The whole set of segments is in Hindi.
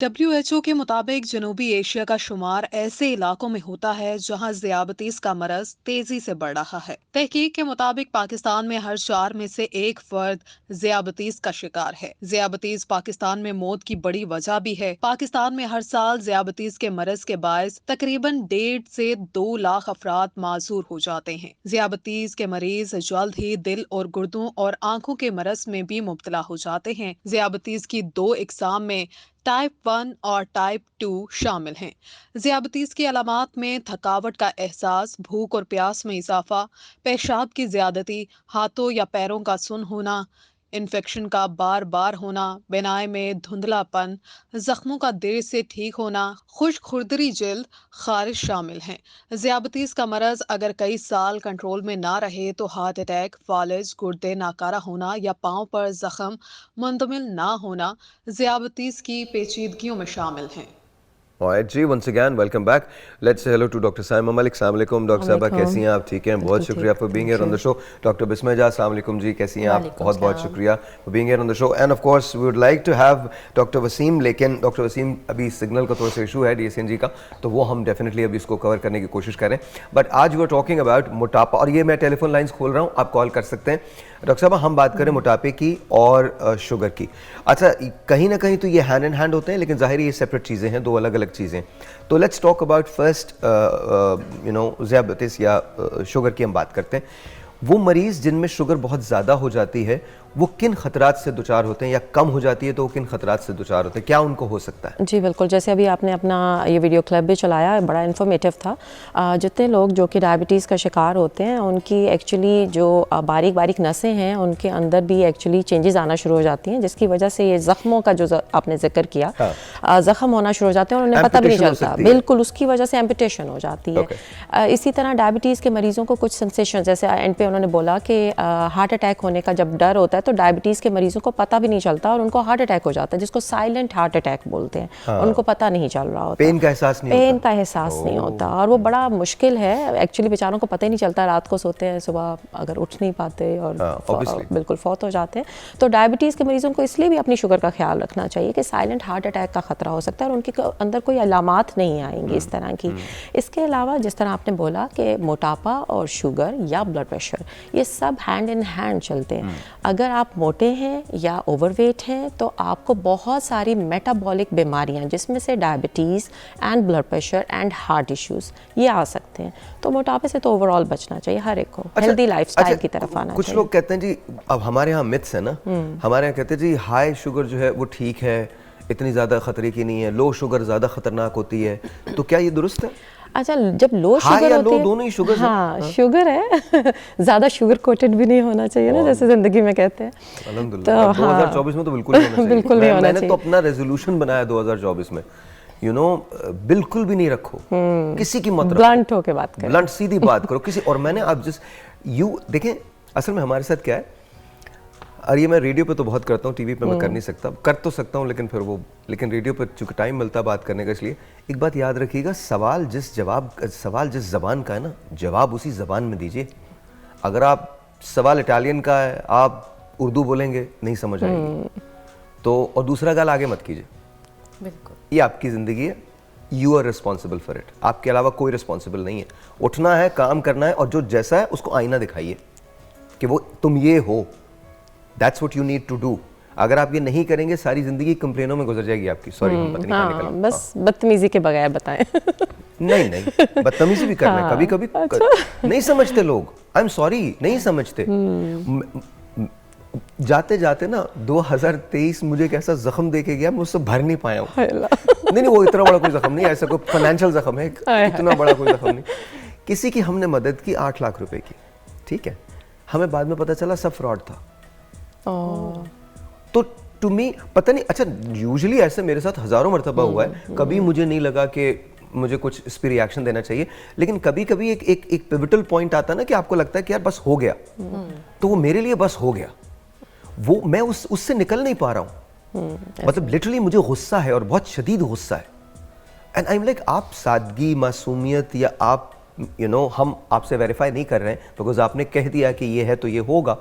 WHO के मुताबिक जनूबी एशिया का शुमार ऐसे इलाकों में होता है जहां ज़ियाबतीस का मरज तेजी से बढ़ रहा है। तहकीक के मुताबिक पाकिस्तान में हर 4 में से एक फर्द ज़ियाबतीस का शिकार है। ज़ियाबतीस पाकिस्तान में मौत की बड़ी वजह भी है। पाकिस्तान में हर साल ज़ियाबतीस के मरज के बायस तकरीबन 1.5 से 2 लाख अफराद माजूर हो जाते हैं। ज़ियाबतीस के मरीज जल्द ही दिल और गुर्दों और आंखों के मरज में भी मुब्तला हो जाते हैं। ज़ियाबतीस की 2 इकसाम में टाइप 1 और टाइप 2 शामिल हैं। ज़ियाबतीस की अलामात में थकावट का एहसास, भूख और प्यास में इजाफा, पेशाब की ज्यादती, हाथों या पैरों का सुन होना, इन्फेक्शन का बार बार होना, बिनाई में धुंधलापन, जख्मों का देर से ठीक होना, खुश्क खुरदरी जिल्द, खारिश शामिल हैं। ज़ियाबतीस का मरज अगर कई साल कंट्रोल में ना रहे तो हार्ट अटैक, फालिज, गुर्दे नाकारा होना या पाँव पर जख्म मुंतमिल ना होना ज़ियाबतीस की पेचीदगियों में शामिल हैं। Alright ji, once again welcome back. Let's say hello to Dr. Saima Malik. अस्सलाम वालेकुम डॉक्टर साहबा, कैसी हैं आप? ठीक हैं? बहुत शुक्रिया for being here on the show. Doctor Bismil जा, अस्सलाम वालेकुम जी, कैसी हैं आप? बहुत बहुत शुक्रिया for being here on the show. And of course we would like to have doctor Waseem, लेकिन डॉक्टर वसीम अभी सिग्नल का थोड़ा सा इशू है DSNG का, तो वो हम डेफिनेटली अभी इसको कवर करने की कोशिश करें. बट आज वी आर टॉकिंग अबाउट मोटापा, और ये मैं टेलीफोन लाइंस खोल रहा हूँ, आप कॉल कर सकते हैं. डॉक्टर साहब, हम बात करें मोटापे की और शुगर की. अच्छा, कहीं ना कहीं तो ये हैंड इन हैंड होते हैं, लेकिन ज़ाहिर ये सेपरेट चीज़ें हैं, दो अलग अलग चीज़ें. तो लेट्स टॉक अबाउट फर्स्ट ज़ियाबतीस या शुगर की हम बात करते हैं. वो मरीज़ जिनमें शुगर बहुत ज़्यादा हो जाती है, वो किन खतरात से दुचार होते हैं, या कम हो जाती है तो वो किन खतरात से दुचार होते हैं, क्या उनको हो सकता है? जी बिल्कुल, जैसे अभी आपने अपना ये वीडियो क्लिप भी चलाया, बड़ा इन्फॉर्मेटिव था. जितने लोग जो कि डायबिटीज़ का शिकार होते हैं, उनकी एक्चुअली जो बारीक बारीक नसें हैं, उनके अंदर भी एक्चुअली चेंजेस आना शुरू हो जाती हैं, जिसकी वजह से ये ज़ख्मों का जो आपने जिक्र किया, ज़ख्म होना शुरू हो जाते हैं और उन्हें पता भी नहीं चलता. बिल्कुल, उसकी वजह से एम्पुटेशन हो जाती है. इसी तरह डायबिटीज़ के मरीज़ों को कुछ सेंसेशन, जैसे एंड पे उन्होंने बोला कि हार्ट अटैक होने का जब डर होता है तो डायबिटीज़ के मरीजों को पता भी नहीं चलता और उनको हार्ट अटैक हो जाता है, जिसको साइलेंट हार्ट अटैक बोलते हैं. उनको पता नहीं चल रहा होता, पेन का एहसास नहीं होता और वो बड़ा मुश्किल है. एक्चुअली बेचारों को पता ही नहीं चलता, रात को सोते हैं, सुबह अगर उठ नहीं पाते और बिल्कुल फौत हो जाते हैं. तो डायबिटीज़ के मरीजों को इसलिए भी अपनी शुगर का ख्याल रखना चाहिए कि साइलेंट हार्ट अटैक का खतरा हो सकता है और उनके अंदर कोई अलामात नहीं आएंगी इस तरह की. इसके अलावा जिस तरह आपने बोला कि मोटापा और शुगर या ब्लड प्रेशर, ये सब हैंड इन हैंड चलते हैं. अगर आप मोटे हैं या ओवरवेट हैं तो आपको बहुत सारी मेटाबॉलिक बीमारियां, जिसमें से diabetes and blood pressure and heart issues, ये आ सकते हैं. तो मोटापे से तो ओवरऑल बचना चाहिए हर एक को. हेल्दी लाइफस्टाइल की तरफ आना चाहिए. कुछ लोग कहते हैं जी, अब हमारे यहाँ मिथ्स है ना, हमारे यहाँ कहते हैं जी हाई शुगर जो है वो ठीक है, इतनी ज़्यादा खतरे की नहीं है, लो शुगर ज़्यादा खतरनाक होती है. तो क्या ये दुरुस्त है? अच्छा, जब लो शुगर होती है, दोनों ही शुगर, हाँ शुगर है ज़्यादा शुगर कोटेड भी नहीं होना चाहिए ना, जैसे ज़िंदगी में कहते हैं. अल्हम्दुलिल्लाह, 2024 में तो बिल्कुल नहीं होना चाहिए. बिल्कुल नहीं होना चाहिए. मैंने तो अपना रेजोल्यूशन बनाया 2024 में, बिल्कुल भी नहीं रखो, किसी की मत रखो, ब्लंट होके बात करो, ब्लंट सीधी बात करो किसी. और मैंने आप देखें, असल में हमारे साथ क्या है, और ये मैं रेडियो पे तो बहुत करता हूँ, टीवी पे मैं कर नहीं सकता, कर तो सकता हूँ लेकिन रेडियो पे चूंकि टाइम मिलता है बात करने का, इसलिए एक बात याद रखिएगा, सवाल जिस ज़बान का है ना, जवाब उसी ज़बान में दीजिए. अगर आप सवाल इटालियन का है, आप उर्दू बोलेंगे, नहीं समझ आएगी. तो और दूसरा गाल आगे मत कीजिए. बिल्कुल, ये आपकी ज़िंदगी है, you are responsible for it. आपके अलावा कोई रिस्पॉन्सिबल नहीं है. उठना है, काम करना है, और जो जैसा है उसको आईना दिखाइए कि वो तुम ये हो. That's what you need to do. अगर आप ये नहीं करेंगे, सारी जिंदगी कंप्लेनों में गुजर जाएगी आपकी. सॉरी, हम पता नहीं कहाँ निकल गए. बस बदतमीजी के बगैर बताएं. नहीं, बदतमीजी भी करना है कभी कभी. नहीं समझते लोग, आई एम सॉरी, नहीं समझते. जाते जाते ना 2023 मुझे एक ऐसा जख्म देके गया, मैं उससे भर नहीं पाया हूँ. नहीं, वो इतना बड़ा कोई जख्म नहीं, ऐसा कोई फाइनेंशियल जख्म है, इतना बड़ा कोई जख्म नहीं. किसी की हमने मदद की 8 लाख रुपए की, ठीक है, हमें बाद में पता चला सब फ्रॉड था. तो टू मी पता नहीं. अच्छा, यूजुअली ऐसे मेरे साथ हजारों मरतबा हुआ है, कभी मुझे नहीं लगा कि मुझे कुछ इस पर रिएक्शन देना चाहिए, लेकिन कभी कभी एक पिवटल पॉइंट आता है ना कि आपको लगता है कि यार बस हो गया. तो वो मेरे लिए बस हो गया, वो मैं उससे निकल नहीं पा रहा हूँ. मतलब लिटरली मुझे गुस्सा है और बहुत शदीद गुस्सा है. एंड आई एम लाइक, आप सादगी, मासूमियत, या आप हम आपसे वेरीफाई नहीं कर रहे हैं बिकॉज आपने कह दिया कि ये है तो ये होगा.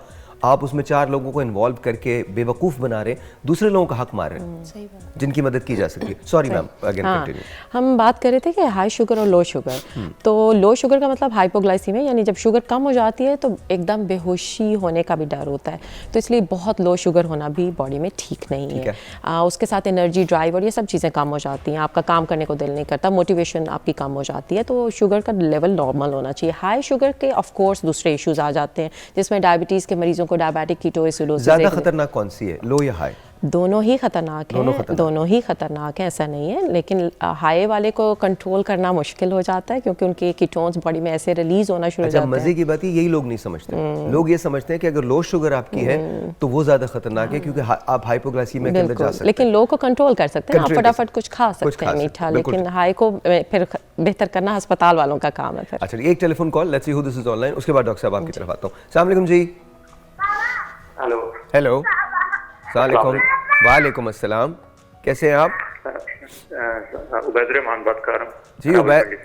आप उसमें 4 लोगों को इन्वॉल्व करके बेवकूफ़ बना रहे हैं, दूसरे लोगों का हक मार रहे हैं जिनकी मदद की जा सकती है। Sorry ma'am, again continue. हम बात कर रहे थे कि हाई शुगर और लो शुगर, तो लो शुगर का मतलब हाइपोग्लाइसीमिया, यानी जब शुगर कम हो जाती है तो एकदम बेहोशी होने का भी डर होता है, तो इसलिए बहुत लो शुगर होना भी बॉडी में ठीक नहीं है। उसके साथ एनर्जी, ड्राइव और ये सब चीज़ें कम हो जाती हैं, आपका काम करने को दिल नहीं करता, मोटिवेशन आपकी कम हो जाती है, तो शुगर का लेवल नॉर्मल होना चाहिए। हाई शुगर के ऑफ कोर्स दूसरे इश्यूज आ जाते हैं, जिसमें डायबिटीज़ के मरीजों को डायबिटिक कीटोएसिडोसिस। ज़्यादा खतरनाक कौन सी है, लो या हाई? दोनों ही खतरनाक हैं, दोनों ही खतरनाक हैं, ऐसा नहीं है, लेकिन हाई वाले को कंट्रोल करना मुश्किल हो जाता है क्योंकि उनके कीटोन्स बॉडी में ऐसे रिलीज होना शुरू हो जाते हैं। मजे की बात है, यही लोग नहीं समझते। लोग ये समझते हैं कि अगर लो शुगर आपकी है तो वो ज्यादा खतरनाक है क्योंकि आप हाइपोग्लाइसीमिया के अंदर जा सकते हैं। लेकिन लो को कंट्रोल कर सकते हैं, आप फटाफट कुछ खा सकते हैं मीठा, लेकिन हाई को फिर बेहतर करना अस्पताल वालों का काम है फिर। अच्छा, एक telephone call, let's see who this is online, उसके बाद डॉक्टर साहब आपकी तरफ आता हूं। अस्सलाम वालेकुम जी। हेलो हेलो, अस्सलाम वालेकुम। वालेकुम अस्सलाम, कैसे हैं आप? उबैद रहमान बात कर रहा हूँ जी।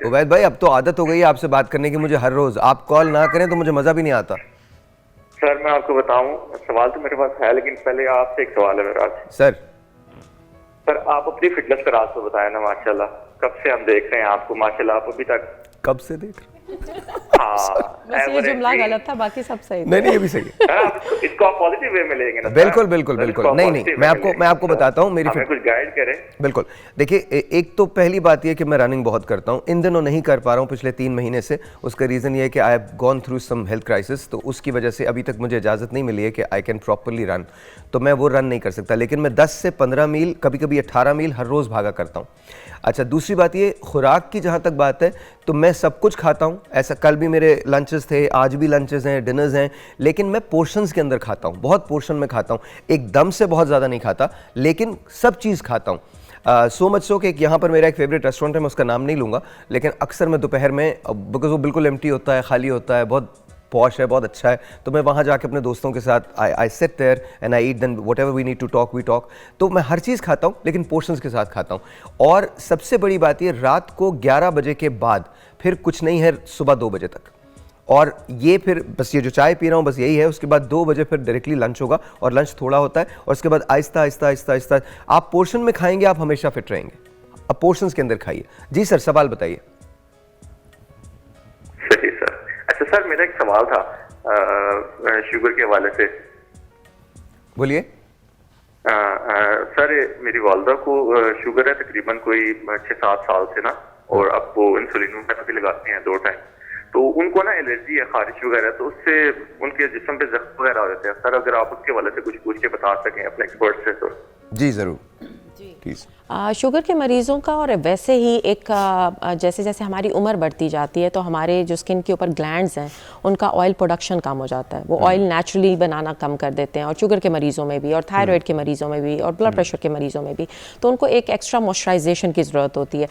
उबैद भाई, अब तो आदत हो गई है आपसे बात करने की मुझे, हर रोज आप कॉल ना करें तो मुझे मजा भी नहीं आता। सर मैं आपको बताऊं, सवाल तो मेरे पास है, लेकिन पहले आपसे एक सवाल है मेरा। सर आप अपनी फिटनेस का राज तो बताया ना, माशाल्लाह कब से हम देख रहे हैं आपको, माशाल्लाह आप अभी तक। कब से देख रहे? बस ये जुमला गलत था, बाकी सब सही। नहीं, ये भी सही है। इसको आप पॉजिटिव वे में लेंगे ना? बिल्कुल बिल्कुल बिल्कुल। नहीं, मैं आपको बताता हूँ मेरी कुछ गाइड करें। बिल्कुल, देखिए एक तो पहली बात ये कि मैं रनिंग बहुत करता हूँ, इन दिनों नहीं कर पा रहा हूँ पिछले 3 महीने से। उसका रीज़न ये है कि I have gone through some health crisis, तो उसकी वजह से अभी तक मुझे इजाज़त नहीं मिली है कि आई कैन प्रॉपरली रन, तो मैं वो रन नहीं कर सकता। लेकिन मैं 10 से 15 मील, कभी कभी 18 मील हर रोज़ भागा करता हूँ। अच्छा, दूसरी बात ये, खुराक की जहाँ तक बात है तो मैं सब कुछ खाता हूँ। ऐसा कल भी मेरे लंचेस थे, आज भी लंचेस हैं, डिनर्स हैं, लेकिन मैं पोर्शंस के अंदर खाता हूँ, बहुत पोर्शन में खाता हूँ, एकदम से बहुत ज़्यादा नहीं खाता, लेकिन सब चीज़ खाता हूँ। सो मच सो कि यहाँ पर मेरा एक फेवरेट रेस्टोरेंट है, मैं उसका नाम नहीं लूँगा, लेकिन अक्सर मैं दोपहर में, बिकॉज वो बिल्कुल एम्प्टी होता है, खाली होता है, बहुत पॉश है, बहुत अच्छा है, तो मैं वहाँ जाके अपने दोस्तों के साथ I sit there and I eat, then whatever we need to talk we talk. तो मैं हर चीज़ खाता हूँ, लेकिन पोर्शंस के साथ खाता हूँ। और सबसे बड़ी बात ये, रात को 11 बजे के बाद फिर कुछ नहीं है, सुबह 2 बजे तक। और ये फिर बस ये जो चाय पी रहा हूँ बस यही है। उसके बाद 2 बजे फिर डायरेक्टली लंच होगा, और लंच थोड़ा होता है, और उसके बाद आहिस्ता आहिस्ता आहिस्ता आहिस्ता आप पोर्शन में खाएंगे, आप हमेशा फिट रहेंगे। अब पोर्शंस के अंदर खाइए। जी सर, सवाल बताइए। सही सर। अच्छा सर, मेरा एक सवाल था शुगर के हवाले से। बोलिए। सर मेरी वालदा को शुगर है तकरीबन कोई 6-7 साल से ना, और अब वो इंसुलिन वगैरह भी लगाते हैं 2 टाइम, तो उनको ना एलर्जी है, खारिश वगैरह, तो उससे उनके जिस्म पे जख्म वगैरह हो जाते हैं। सर अगर आप उसके हवाले से कुछ पूछ के बता सकें अपने एक्सपर्ट से तो। जी ज़रूर, प्लीज़। शुगर के मरीज़ों का, और वैसे ही एक जैसे जैसे हमारी उम्र बढ़ती जाती है तो हमारे जो स्किन के ऊपर ग्लैंड्स हैं उनका ऑयल प्रोडक्शन कम हो जाता है, वो ऑयल नेचुरली बनाना कम कर देते हैं, और शुगर के मरीज़ों में भी, और थायराइड के मरीज़ों में भी, और ब्लड प्रेशर के मरीज़ों में भी, तो उनको एक एक्स्ट्रा मॉइस्चराइजेशन की ज़रूरत होती है।